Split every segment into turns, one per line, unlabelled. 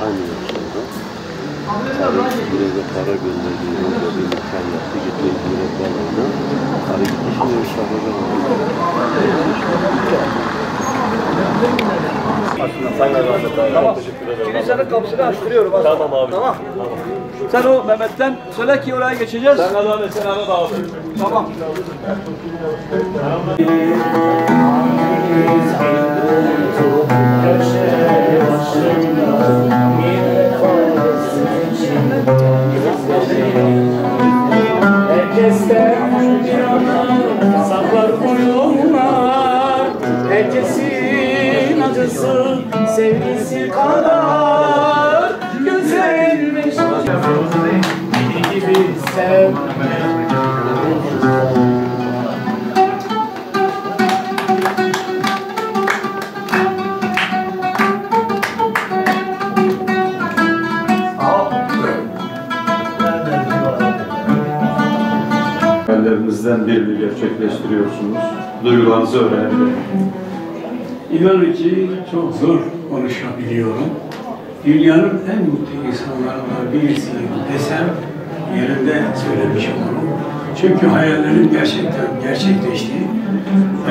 aynı yaşlarda. Buraya para gönderdiği orada bir imkan yaptı. Gitmeyi Cumhuriyet Balayı'na. Para gitti şimdi Şahrazan oldu.
Tamam. Kilisenin kapısını açtırıyorum.
Tamam abi.
Tamam. Sen o Mehmet'ten söyle ki oraya geçeceğiz.
Sen abi, sen abi.
Tamam.
Herkesten bir ana saklar koyunlar. Herkesin acısı sevgisi kadar güzelmiş. Deli gibi sevmek.
Hayallerimizden birini gerçekleştiriyorsunuz. Duygularınızı öğrenebilirim.
İnanın ki çok zor konuşabiliyorum. Dünyanın en mutlu insanlarından birisiyim desem yerinde söylemiş olurum. Çünkü hayallerim gerçekten gerçekleşti.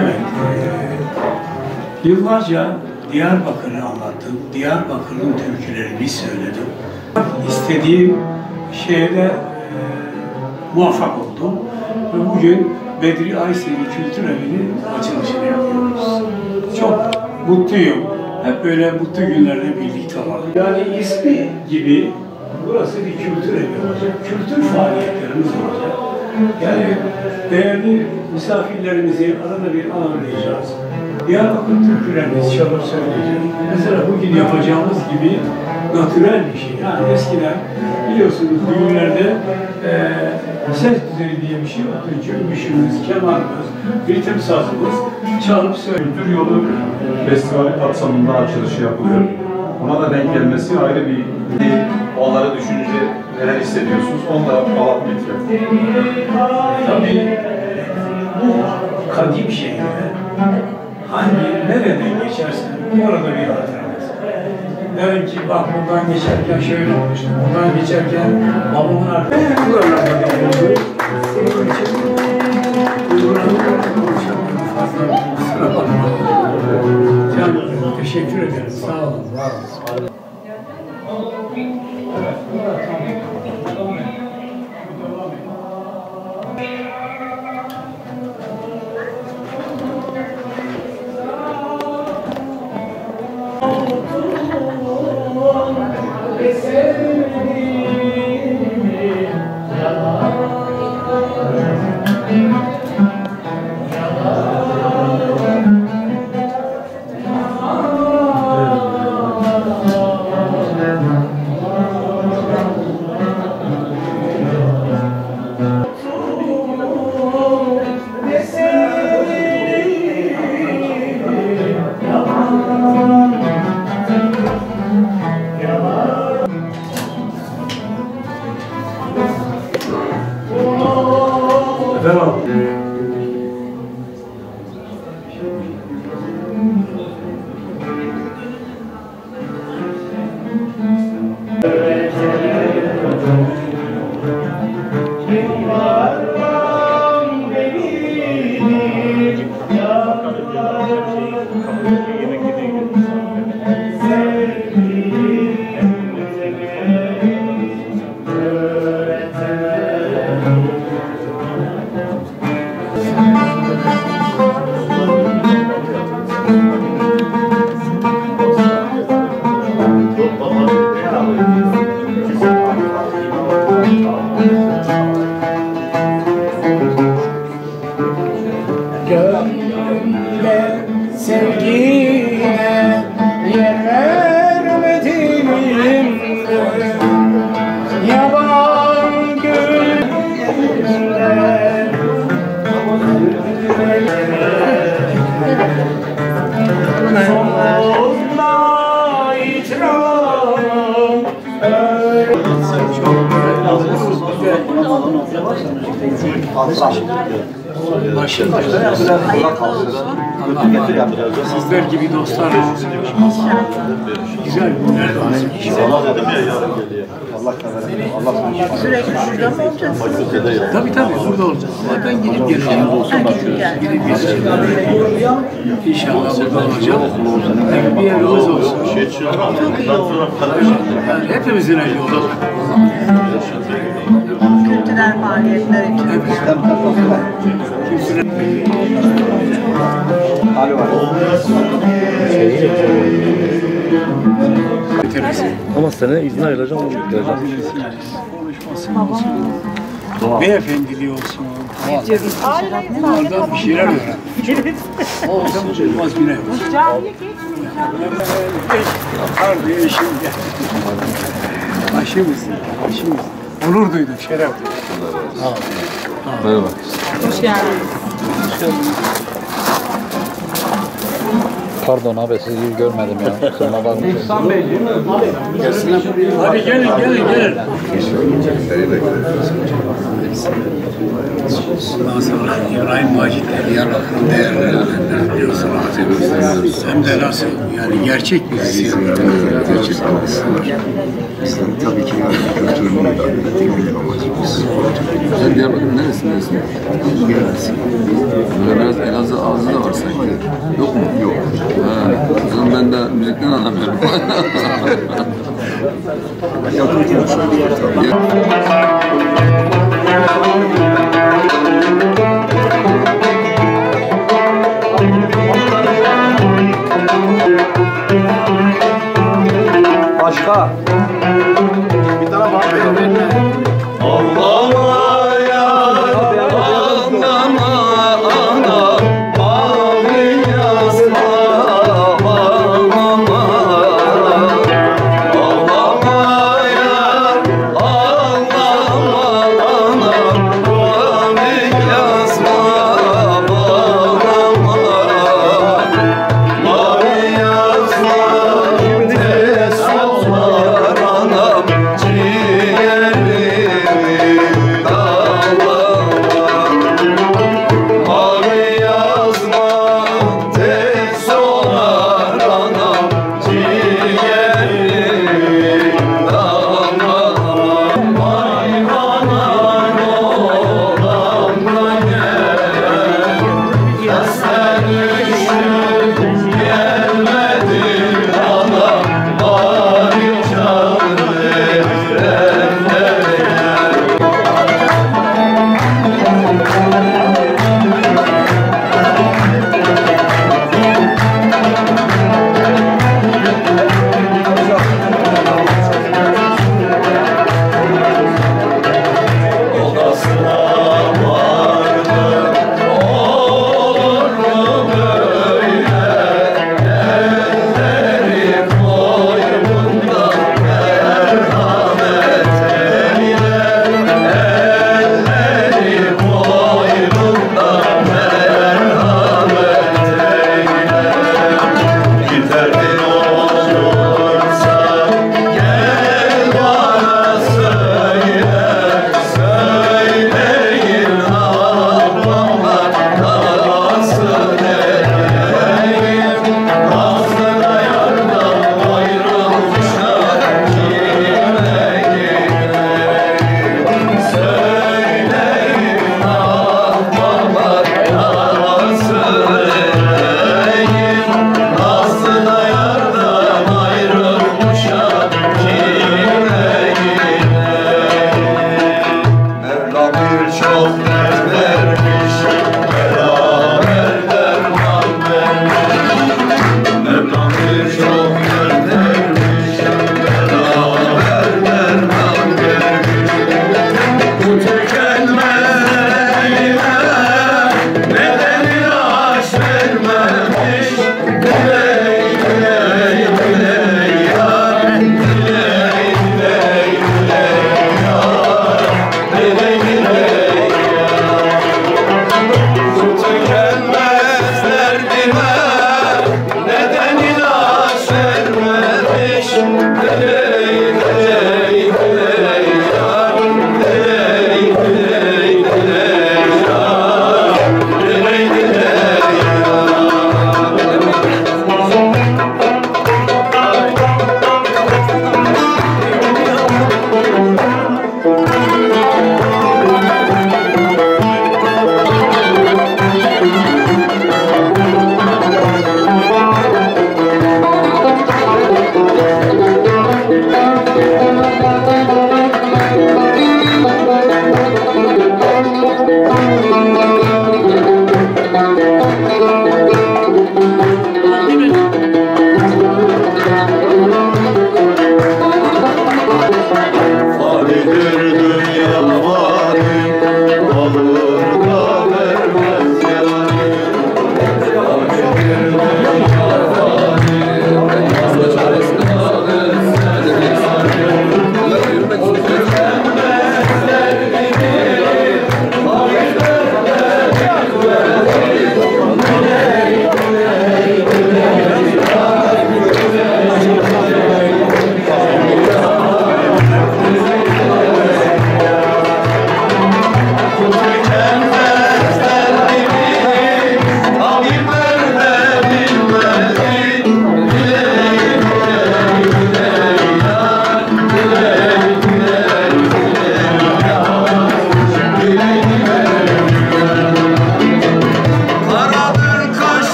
Evet, yıllarca Diyarbakır'ı anlattım. Diyarbakır'ın türkülerini söyledim. İstediğim şeyde muvaffak oldum. Ve bugün Bedri Ayseri Kültür Evi'nin açılışını yapıyoruz. Çok mutluyum. Hep böyle mutlu günlerde birlikte olalım. Yani ismi gibi burası bir kültür evi olacak. Kültür faaliyetlerimiz olacak. Yani değerli misafirlerimizi arada bir ağırlayacağız. Diyarbakır türkülerimizi çalıp söyleyeceğiz. Mesela bugün yapacağımız gibi natürel bir şey. Yani eskiden biliyorsunuz düğünlerde ses düzeni diye bir şey yoktu. Cümbüşümüz, kemanımız, ritim sazımız çalıp söylüyor.
Kültür Yolu Festivali kapsamında açılışı yapılıyor. Ona da denk gelmesi ayrı bir... Onları düşününce neler hissediyorsunuz? Onunla alalım lütfen.
Tabii bu kadim şehirde nereden geçersen orada bir hatıramız. Derim ki bak buradan geçerken şöyle olmuştu, buradan geçerken babamın arkasında buralarda oldu. Onun için duygularımı konuşamıyorum fazla. Kusura bakma. Canım, teşekkür ederim. Sağ olun, var olun.
Sevgine yer vermedim yaban güller. Sonla itiram
Başım Sizler gibi dostlarla güzel günler olsun.
Sürekli burada mı olacağız?
Tabii burada olacağız. Ama ben gidip geleceğim. Gidip geleceğim. İnşallah burada olacağım. Bir yerimiz olsun. Yani hepimizin eli olur.
Kültürel faaliyetler için.
Ama sene izin ayrılacağım, onu bekleyeceğim.
Beyefendiliği olsun. Oradan bir şeyler öğren. Olsa olmaz güne yok. Kardeşim gel. Başımız. Onur duyduk, şeref duyduk.
Merhaba.
Hoş geldiniz.
Pardon abi sizi görmedim ya. Kusura bakmayın.
Hadi gelin. Ondan sonra İbrahim Macit'le Diyarbakır'ın değerli öğrenler biliyorsun. Hem de nasıl yani gerçek bir siyer.
Gerçek var. Bizlerin tabii ki kültürünü de ettiğimiz amacımız.
Sen Diyarbakır'ın neresindesin?
Gelmesin.
Böyle biraz Elazığ ağzı da var sanki. Yok mu?
Yok.
O zaman ben de müzikten anlamıyorum.
Yakın konuşuyoruz tabii.
Başka.
Bir tane var mı?
Ana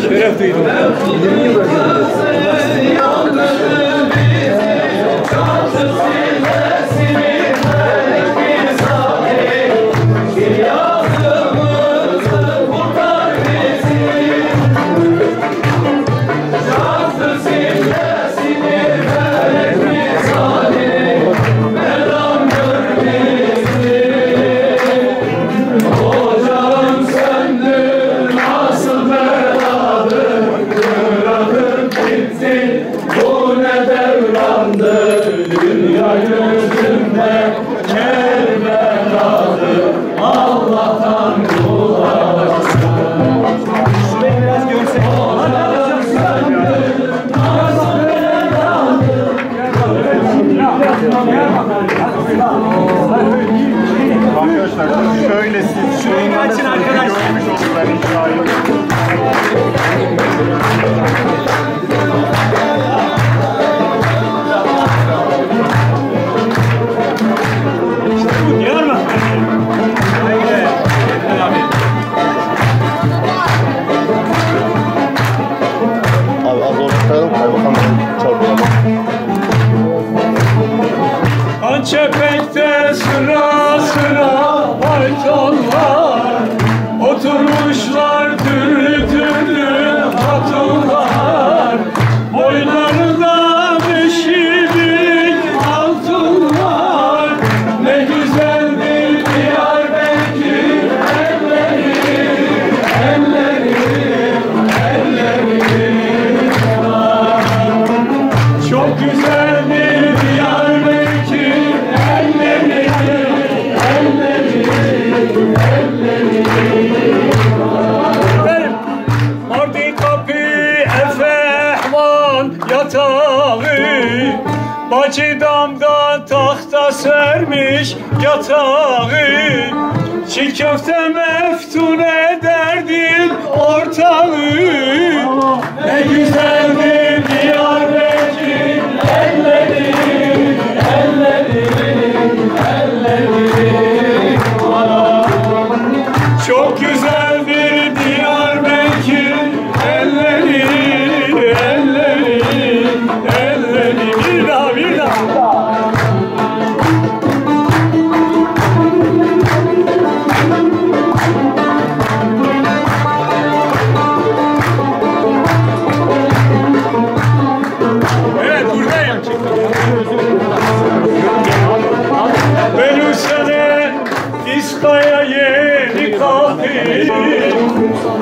Şeref duydum.
Arkadaşlar şöyle siz şöyle açın arkadaşlar.
Çepekte sıra sıra faytonlar, oturmuşlar türlü türlü hatunlar, boylarında beşilik altınlar. Ne güzel bir Diyarbakır elleri, elleri, elleri var. Çok güzel bir Diyarbakır elleri, elleri, elleri var. Ordi kapı efehvan yatağı, Bacı damda tahta sermiş yatağı, çiğ köfte meftun ederdin ortağı. Ne güzeldir Diyarbakır elleri, elleri, elleri var. Çok güzeldir Diyarbakır elleri, elleri, elleri. Bir daha, bir daha. Evet, buradayım. Belusene İskaya yeni kapı,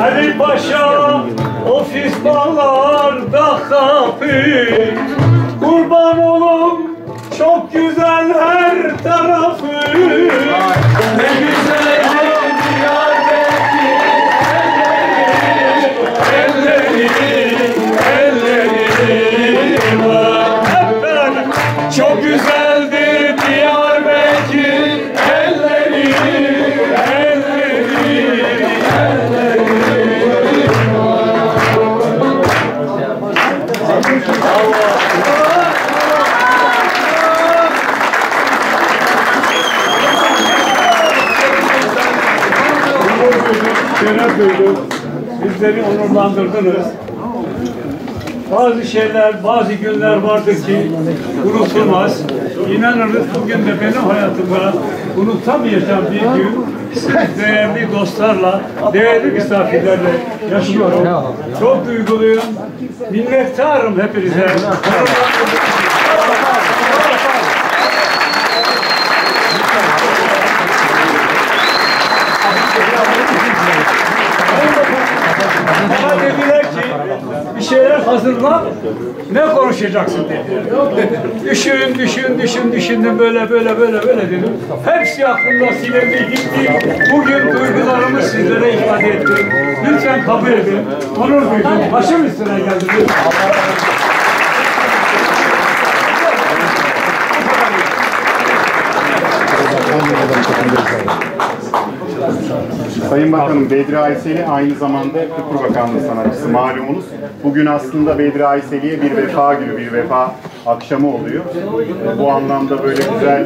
Ali Paşa ofis bağlarda kapı. Kurban olum çok güzel her tarafı. Ne güzel Diyarbakır elleri, elleri var. Hep beraber. Çok güzeldir Diyarbakır elleri, elleri, elleri şeref duyduk. Bizleri onurlandırdınız. Bazı şeyler, bazı günler vardır ki unutulmaz. İnanırız bugün de benim hayatımda unutamayacağım bir gün. Değerli dostlarla, değerli misafirlerle yaşıyorum. Çok duyguluyum. Minnettarım hepinize. Bana dediler ki bir şeyler hazırla, ne konuşacaksın dediler. Düşündüm böyle dedim. Hepsi aklımda silindi gitti. Bugün duygularımı sizlere ifade ettim. Lütfen kabul edin. Onur duydum. Başım üstüne geldim.
Sayın Bakanım, Bedri Ayseli aynı zamanda Kültür Bakanlığı sanatçısı malumunuz. Bugün aslında Bedri Ayseli'ye bir vefa günü, bir vefa akşamı oluyor. Bu anlamda böyle güzel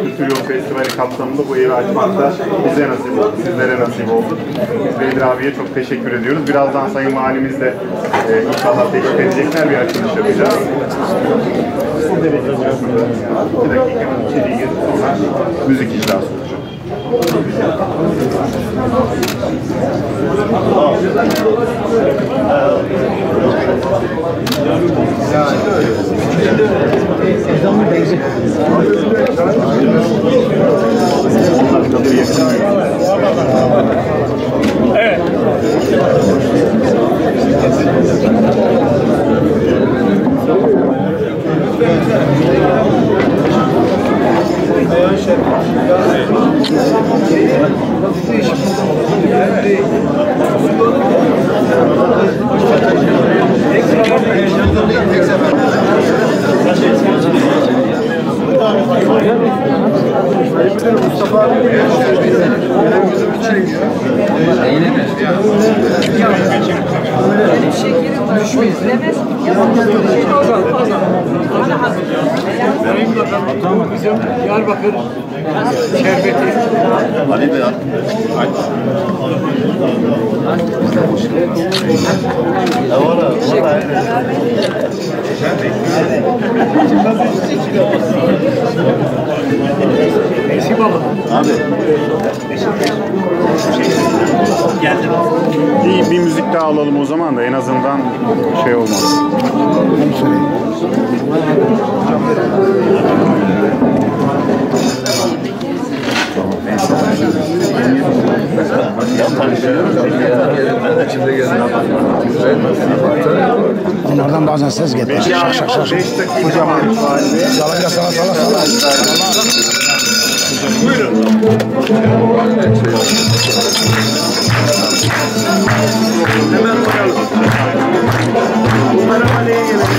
Kültür Yolu Festivali kapsamında bu evi açmak da bize nasip oldu, sizlere nasip oldu. Biz Bedri abiye çok teşekkür ediyoruz. Birazdan Sayın Valimiz de inşallah teşvik edecekler, bir açılış yapacağız. Bu derece 2 dakika içeriye girip sonra müzik icrası olacak.
Evet.
Mustafa abi benim gözümü çekiyor.
Bu bizim Diyarbakır şerbeti.
Ali Bey Bir müzik daha alalım o zaman da en azından şey olmaz.
Onlardan bazen ses gelir. Şak şak şak.
5 dakika var.
Salınca sala.
Buyurun. Hemen koyalım. Maramaleye gelelim.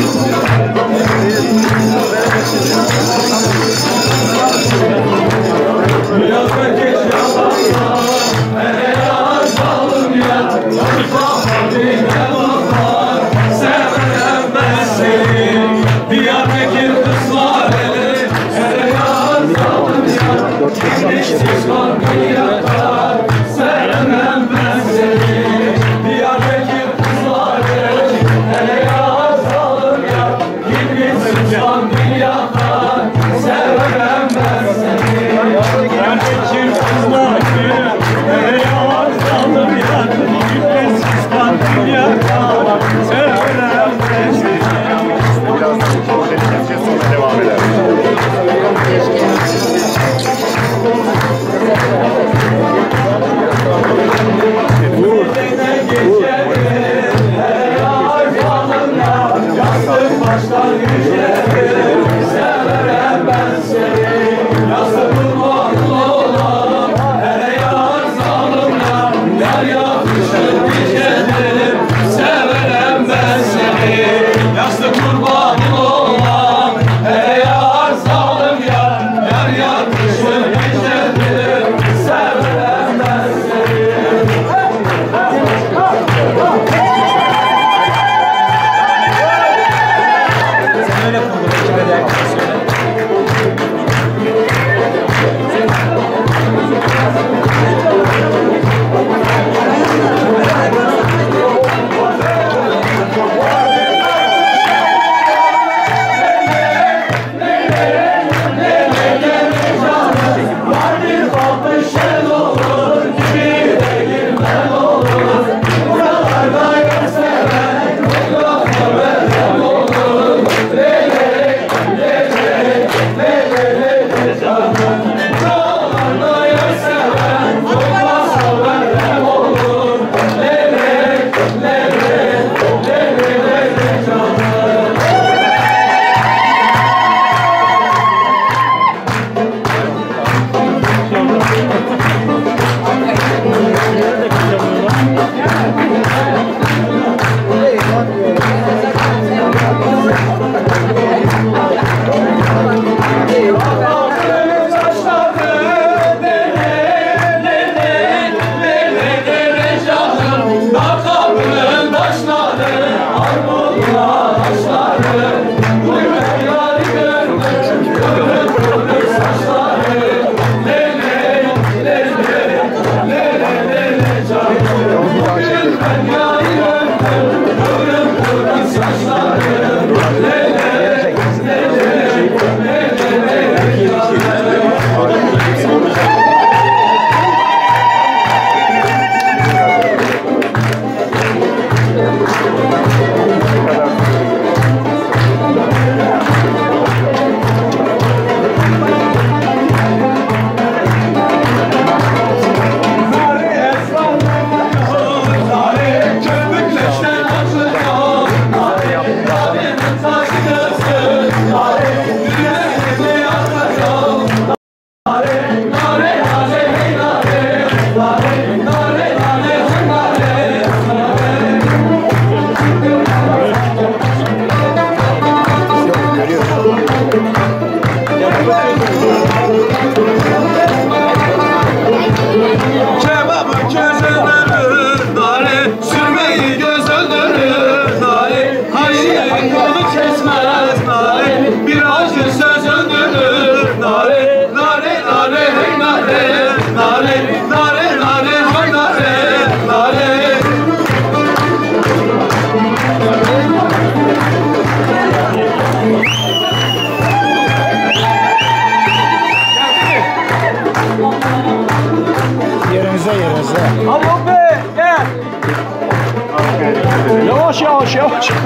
Çok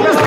hızlı.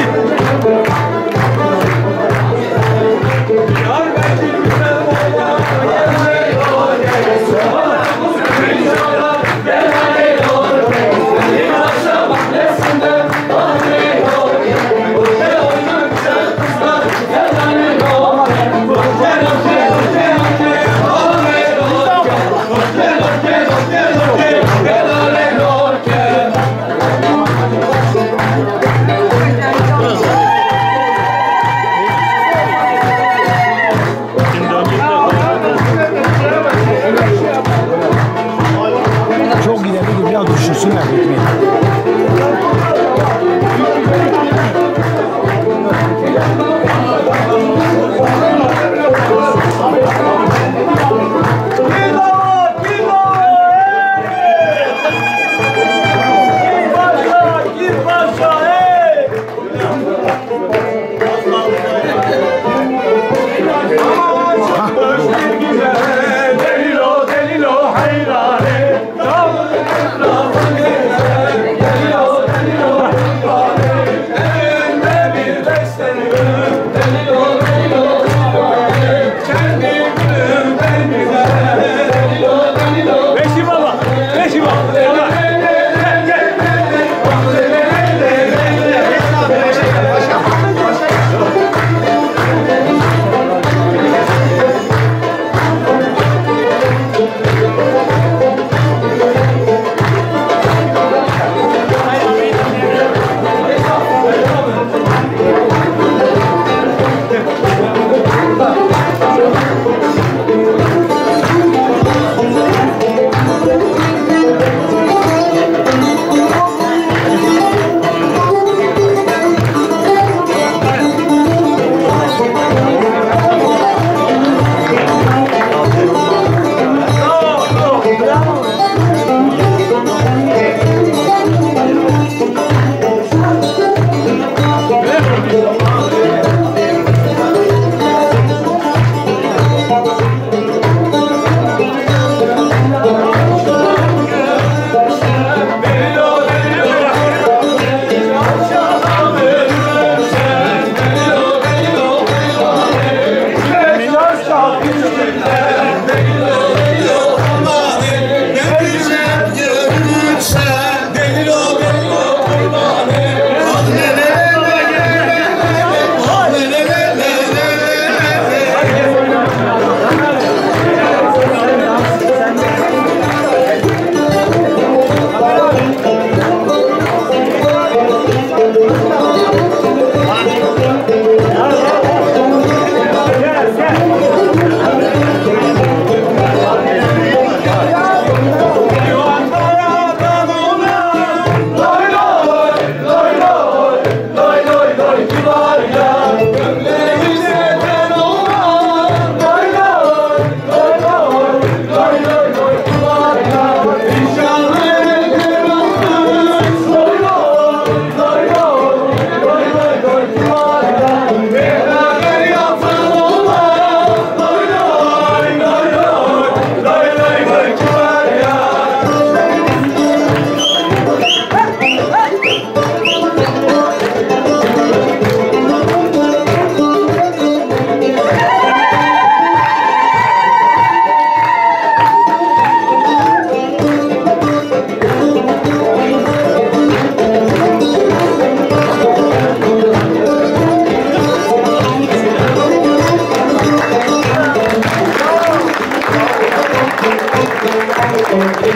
Çok gidelim biraz düşürsünler ekmeği.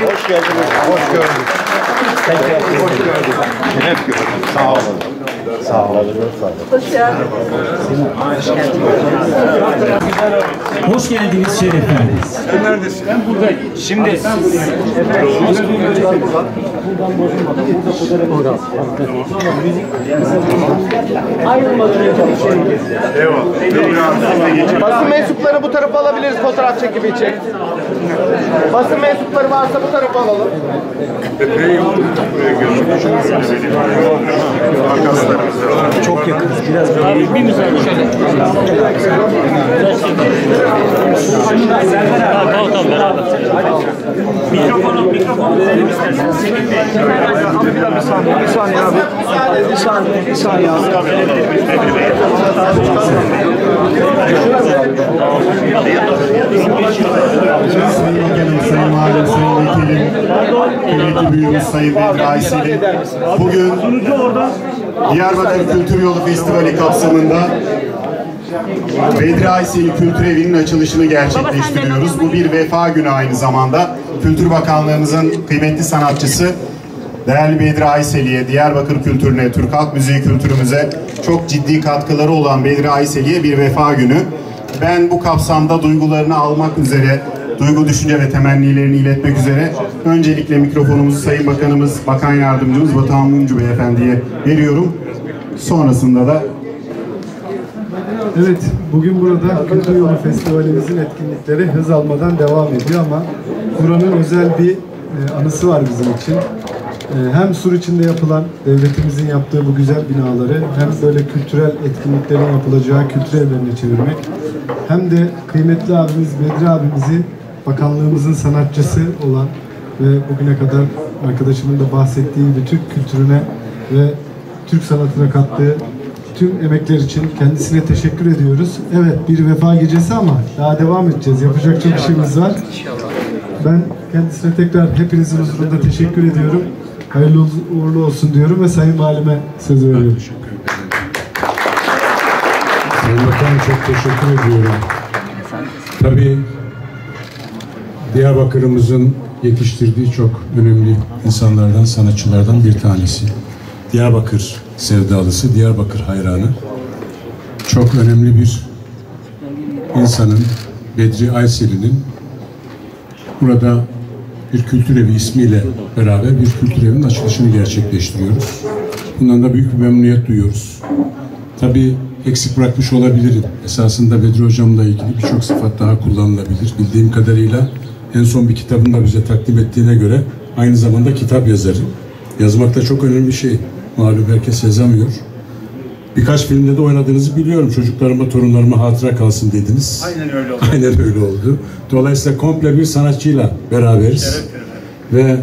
Hoş geldiniz. Hoş gördük. Hoş gördük. Şeref gördük. Sağ olun. Sağ olun.
Hoş geldiniz.
Hoş geldiniz, şeref verdiniz.
Neredesin?
Ben buradayım. Şimdi
Basın mensupları bu tarafa alabiliriz fotoğraf çekimi için. Basın mensupları varsa bu tarafa alalım.
Çok yakınız. Biraz böyle.
bir müsaade şöyle. Tamam beraber. Mikrofonu verelim isterseniz.
Bir saniye abi.
Bir saniye abi.
Sayın Bakanım, Sayın Valim, Sayın Vekilim, kıymetli büyüğümüz Sayın Bedri Ayseli, bugün Diyarbakır Kültür Yolu Festivali kapsamında Bedri Ayseli Kültür Evi'nin açılışını gerçekleştiriyoruz. Bu bir vefa günü aynı zamanda. Kültür Bakanlığımızın kıymetli sanatçısı değerli Bedri Ayseli'ye, Diyarbakır kültürüne, Türk halk müziği kültürümüze çok ciddi katkıları olan Bedri Ayseli'ye bir vefa günü. Ben bu kapsamda duygularını almak üzere, duygu, düşünce ve temennilerini iletmek üzere öncelikle mikrofonumuzu Sayın Bakanımız, Bakan Yardımcımız Batuhan Mumcu Beyefendi'ye veriyorum. Sonrasında da
evet, bugün burada Kültür Yolu Festivalimizin etkinlikleri hız almadan devam ediyor ama buranın özel bir anısı var bizim için. Hem sur içinde yapılan, devletimizin yaptığı bu güzel binaları hem böyle kültürel etkinliklerin yapılacağı kültür evlerine çevirmek, hem de kıymetli abimiz Bedri abimizi bakanlığımızın sanatçısı olan ve bugüne kadar arkadaşımın da bahsettiği gibi Türk kültürüne ve Türk sanatına kattığı tüm emekler için kendisine teşekkür ediyoruz. Evet, bir vefa gecesi ama daha devam edeceğiz. Yapacak çok işimiz var. Ben kendisine tekrar hepinizin huzurunda teşekkür ediyorum. Hayırlı uğurlu olsun diyorum ve Sayın Valime söz veriyorum.
Sayın Bakanım, çok teşekkür ediyorum. Tabii Diyarbakır'ımızın yetiştirdiği çok önemli insanlardan, sanatçılardan bir tanesi. Diyarbakır sevdalısı, Diyarbakır hayranı. Çok önemli bir insanın, Bedri Ayseli'nin burada bir kültür evi ismiyle beraber bir kültür evinin açılışını gerçekleştiriyoruz. Bundan da büyük bir memnuniyet duyuyoruz. Tabii eksik bırakmış olabilirim. Esasında Bedri Hocam'la ilgili birçok sıfat daha kullanılabilir. Bildiğim kadarıyla en son bir kitabını da bize takdim ettiğine göre aynı zamanda kitap yazarı. Yazmak da çok önemli bir şey. Malum herkes yazamıyor. Birkaç filmde de oynadığınızı biliyorum. Çocuklarıma, torunlarıma hatıra kalsın dediniz.
Aynen öyle oldu.
Aynen öyle oldu. Dolayısıyla komple bir sanatçıyla beraberiz. Evet. Ve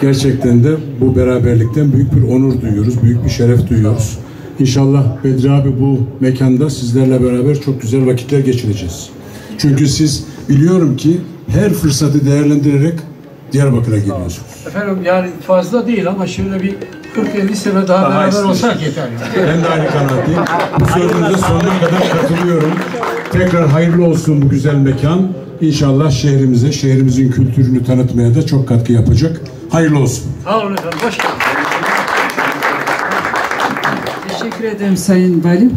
gerçekten de bu beraberlikten büyük bir onur duyuyoruz, büyük bir şeref duyuyoruz. İnşallah Bedri abi bu mekanda sizlerle beraber çok güzel vakitler geçireceğiz. Çünkü siz biliyorum ki her fırsatı değerlendirerek Diyarbakır'a geliyorsunuz.
Efendim yani fazla değil ama şöyle bir 40-50 sene daha beraber olsak yeter.
Ben de aynı kanaatteyim. Bu sözünüze sonuna kadar katılıyorum. Tekrar hayırlı olsun bu güzel mekan. İnşallah şehrimize, şehrimizin kültürünü tanıtmaya da çok katkı yapacak. Hayırlı olsun.
Sağ olun efendim. Hoş geldiniz.
Teşekkür ederim Sayın Valim.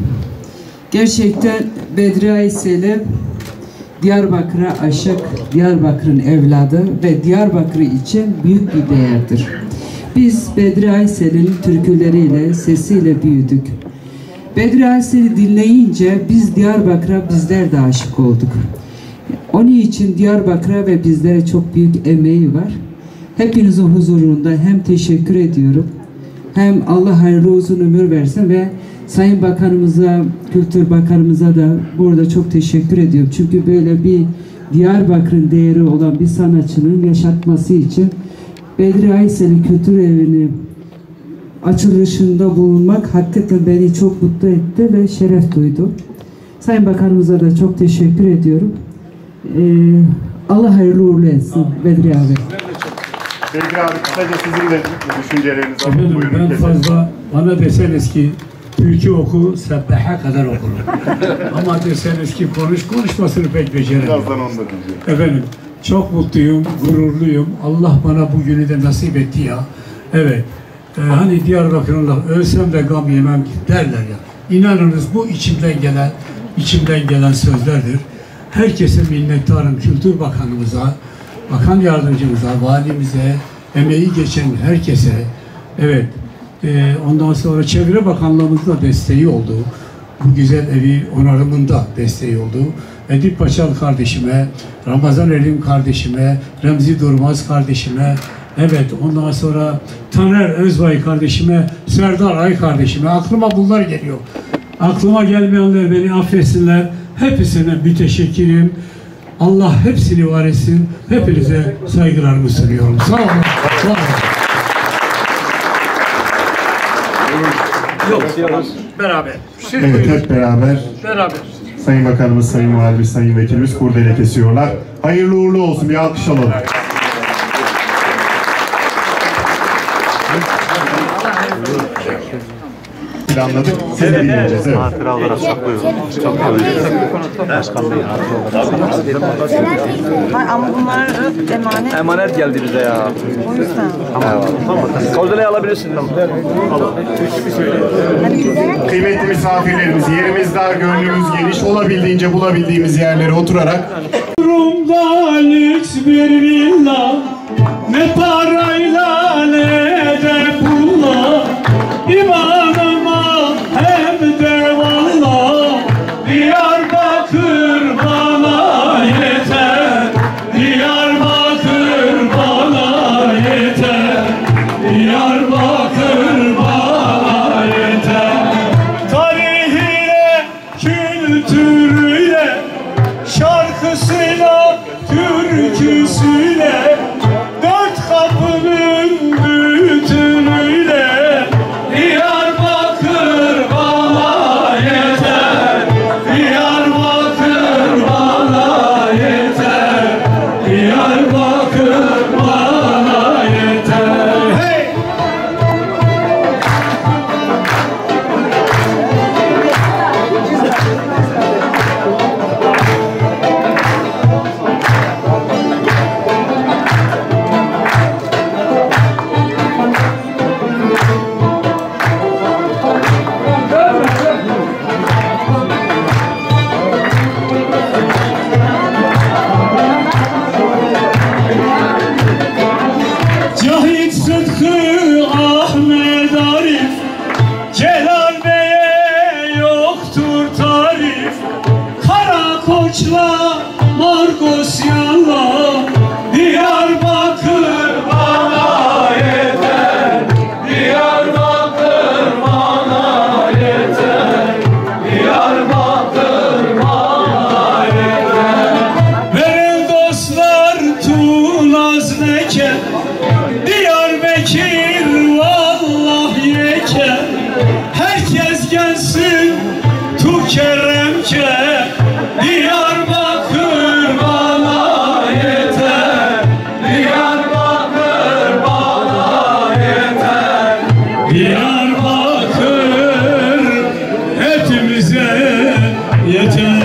Gerçekten Bedri Ayseli Diyarbakır'a aşık, Diyarbakır'ın evladı ve Diyarbakır için büyük bir değerdir. Biz Bedri Ayseli'nin türküleriyle, sesiyle büyüdük. Bedri Ayseli dinleyince biz Diyarbakır'a bizler de aşık olduk. Onun için Diyarbakır'a ve bizlere çok büyük emeği var. Hepinizin huzurunda hem teşekkür ediyorum, hem Allah hayırlı uzun ömür versin ve Sayın Bakanımıza, Kültür Bakanımıza da burada çok teşekkür ediyorum. Çünkü böyle bir Diyarbakır'ın değeri olan bir sanatçının yaşatması için Bedri Ayseli Kültür Evi'ni açılışında bulunmak hakikaten beni çok mutlu etti ve şeref duydum. Sayın Bakanımıza da çok teşekkür ediyorum. Allah hayırlı uğurlu etsin Bedri abi.
Bedri abi, kısaca sizin de düşüncelerinizi alın.
Efendim, ben fazla bana deseniz ki Türkçe oku, sebbaha kadar okurum. Ama deseniz ki konuşmasını pek beceremiyorum.
Birazdan onu da diyeceğim.
Efendim, çok mutluyum, gururluyum. Allah bana bu günü de nasip etti ya. Evet, hani Diyarbakır'ın ölsem de gam yemem derler ya. İnanınız bu içimden gelen sözlerdir. Herkese minnettarım, Kültür Bakanımıza, Bakan Yardımcımıza, Valimize, emeği geçen herkese. Evet, ondan sonra Çevre Bakanlığımızın da desteği oldu. Bu güzel evi onarımında desteği oldu. Edip Paçal kardeşime, Ramazan Elim kardeşime, Remzi Durmaz kardeşime, evet ondan sonra Taner Özbay kardeşime, Serdar Ay kardeşime, aklıma bunlar geliyor. Aklıma gelmeyenler beni affetsinler. Hepsine müteşekkirim. Allah hepsini var etsin. Hepinize saygılarımı sunuyorum. Sağ olun. Sağ olun.
Yok. Beraber.
Evet, hep beraber.
Beraber.
Sayın Bakanımız, Sayın Valimiz, Sayın Vekilimiz kurdele kesiyorlar. Hayırlı uğurlu olsun. Bir alkış alalım. Planladık. Siz de dinleyeceğiz. Evet.
Hatıra olarak saklıyoruz. Çok Başkan Bey hatıra olarak.
Hayır, ama bunlar emanet.
Emanet geldi bize ya.
O yüzden.
Kordeleyi alabilirsiniz.
Kıymetli misafirlerimiz, yerimiz dar, gönlümüz geniş. Olabildiğince bulabildiğimiz yerlere oturarak.
Rum'da lüks bir villa, ne parayla ne de pulla, İmanıma hem de valla, Diyarbakır bana yeter, Diyarbakır bana yeter, Diyarbakır bana yeter. Tarihiyle, kültürüyle, şarkısıyla, türküsüyle, dört kapının bütünüyle, Diyarbakır bana yeter, Diyarbakır bana yeter, Diyarbakır bana yeter. Hey! Cahit Sıtkı Ahmet Arif, Celal Bey'e yoktur tarif, Kara Koç'la Margosyan'la, Diyarbakır bana yeter, Diyarbakır bana yeter, Diyarbakır bana yeter. Benim dostlar Tunaz Neke, Diyarbakır vallahi yeke, herkes gelsin tu keremke, Diyarbakır bana yeter, Diyarbakır bana yeter, Diyarbakır hepimize yeter.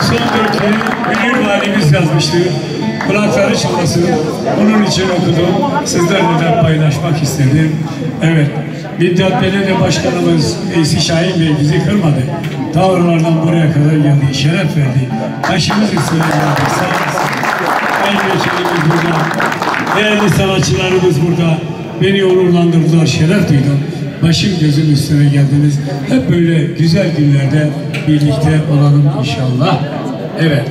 Son dörtleri Münir Valimiz yazmıştı. Kulakları çınlasın. Onun için okudum. Sizlerle de paylaşmak istedim. Evet. Midyat Belediye Başkanımız Veysi Şahin Bey bizi kırmadı. Ta oralardan buraya kadar geldi. Şeref verdi. Başımız üstüne geldi. Sağ olsun. Sayın Vekilimiz burada. Değerli sanatçılarımız burada. Beni onurlandırdılar. Şeref duydum. Başım gözüm üstüne geldiniz. Hep böyle güzel günlerde birlikte olalım inşallah. Evet.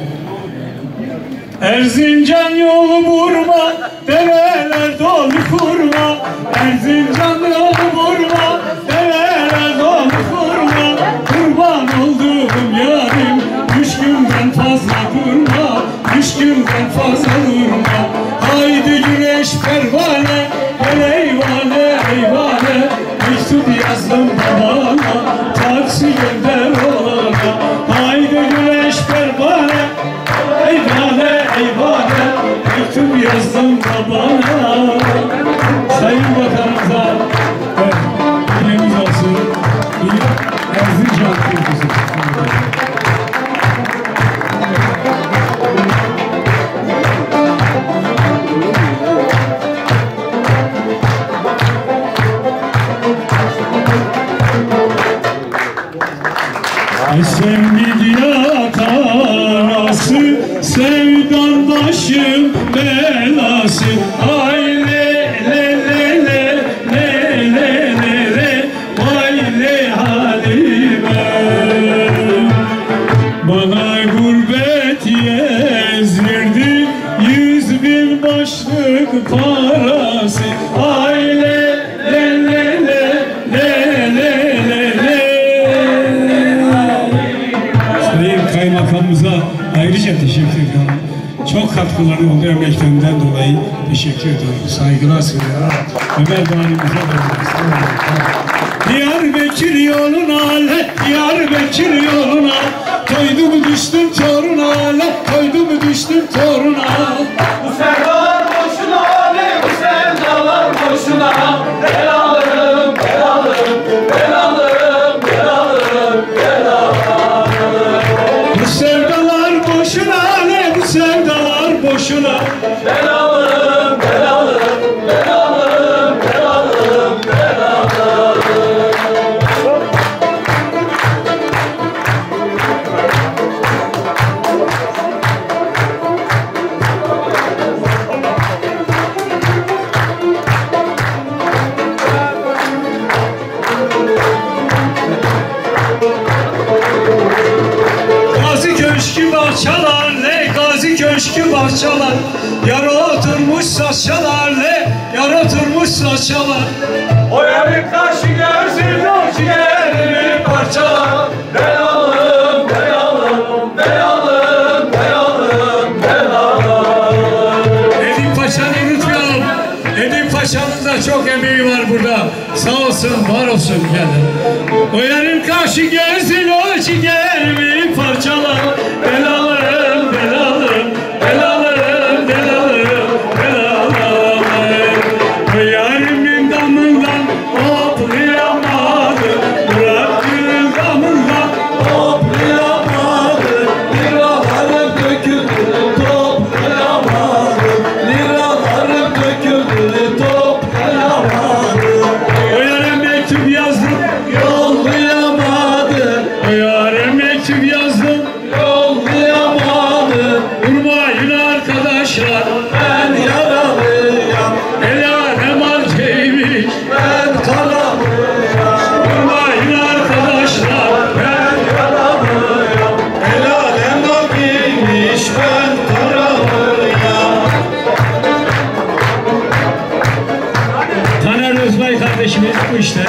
Erzincan yolu vurma, develer dolu kurma. Erzincan yolu vurma, develer dolu kurma. Kurban olduğum yarim, 3 günden fazla durma, 3 günden fazla durma. Haydi güneş pervane, gel eyvane eyvane. Mektup yazdım babana, taksi gönder olana. Haydi güneş pervane, eyvane eyvane. Mektup yazdım babana. Sayın Bakanımıza dilimiz olsun. Bir Erzincan türküsü. Sen Midyat arası, sevdan başım belası. Ay le le le le le le le le, vay le halime. Bana gurbet yezdirdi 100.000 başlık parası. Ay le le le le le le le. Sayın Kaymakamımıza ayrıca teşekkür ediyorum. çok katkıları oldu emeklerinden dolayı. Teşekkür ediyorum. Saygılar sunuyorum. Ömer Valimize de Diyarbakır yoluna, Diyarbakır yoluna, koydum düştüm toruna, koydum düştüm toruna.
Bu sevdalar boşuna, bu sevdalar boşuna, ben alırım, ben alırım, ben alırım, ben alırım, ben alırım.
Bu sevdalar boşuna, bu sevdalar boşuna,
ben alırım, ben alırım, ben alırım, ben alırım, ben alırım.
Gazi köşkü bahçalar, Gazi köşkü bahçalar, yar oturmuş saçalar, yar oturmuş saçalar.
O yarın karşı görsün o ciğerimi parçalar. Ben alırım, ben alırım, ben alırım, ben alırım, ben alırım.
Edip Paşa'nı unutmayalım. Edip Paşa'nın da çok emeği var burada. Sağ olsun, var olsun yani. O yarın karşı görsün o ciğerimi parçalar. Ben alırım, ben alırım, ben alırım, ben alırım, ben alırım. O yarımın damından hoplayamadı, bıraktığın damından
Toplayamadım, liralarım döküldü, toplayamadım, liralarım döküldü, toplayamadım.
o yarın mektup yazdım,
Yollayamadım,
o yarın mektup yazdım.
yollayamadım.
Durmayın arkadaşlar,
Ben yaralıyım,
el alem aceymiş.
ben karalıyım.
Durmayın arkadaşlar,
Ben yaralıyım, el alem akıymış, ben karalıyım.
Taner Özbay kardeşimiz bu işte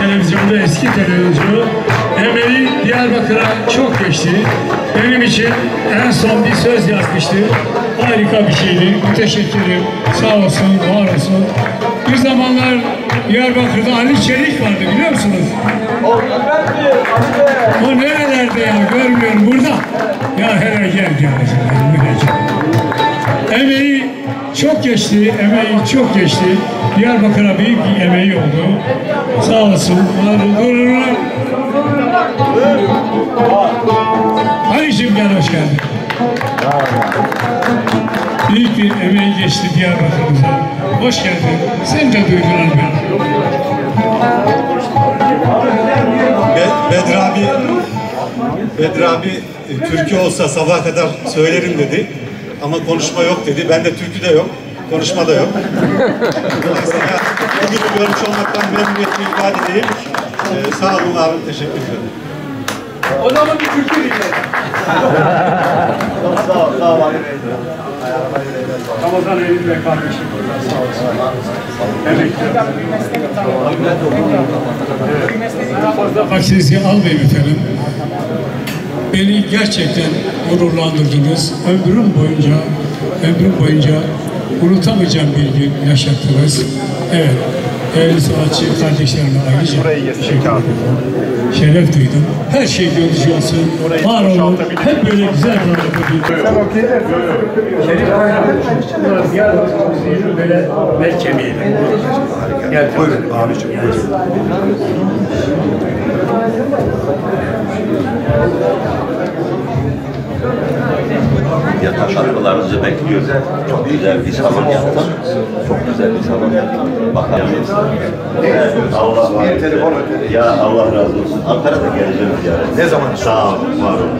televizyonda eski televizyoncu. Emeği Diyarbakır'a çok geçti. Benim için en son bir söz yazmıştı. Harika bir şeydi. Müteşekkirim. Sağ olsun, var olsun. Bir zamanlar Diyarbakır'da Ali Çelik vardı biliyor musunuz? O nerelerde ya? Görmüyorum burada. Ya hele gel gel. Emeği çok geçti, emeği çok geçti. Diyarbakır'a büyük bir emeği oldu. Sağ olsun, var olun. Ali'cim gel, hoş geldin. Büyük bir emeği geçti Diyarbakır'ımıza. Hoş geldin. Sen de duydular beni.
Bedri abi türkü olsa sabaha kadar söylerim dedi. Ama konuşma yok dedi. Ben de türkü de yok. Konuşma da yok. Dolayısıyla bugün görmüş olmaktan memnuniyetimi ifade edeyim. Sağ olun abi. Teşekkür ederim.
O zaman bir türkü dinleyelim. Sağ ol.
Ramazan Eylül ve kardeşim burada. Sağ olsun. Fazla vaktinizi almayayım efendim. Beni gerçekten gururlandırdınız. Ömrüm boyunca unutamayacağım bir gün yaşattınız. Evet, değerli sanatçı kardeşlerime ayrıca teşekkür ederim. Şeref duydum. Her şey gönlünüzce olsun. Var olun. Hep böyle güzel bir Şerif Kaynak, Diyarbakır'ımızın böyle bel kemiğiyle. Gel, buyurun abiciğim.
Yatak şarkılarınızı bekliyoruz. Çok güzel bir salon yaptım. Çok güzel bir salon yaptım. Bakalım. Allah ya Allah razı olsun. Ankara'da geleceğim yani. Ne zaman? Sağ olun. Var olun.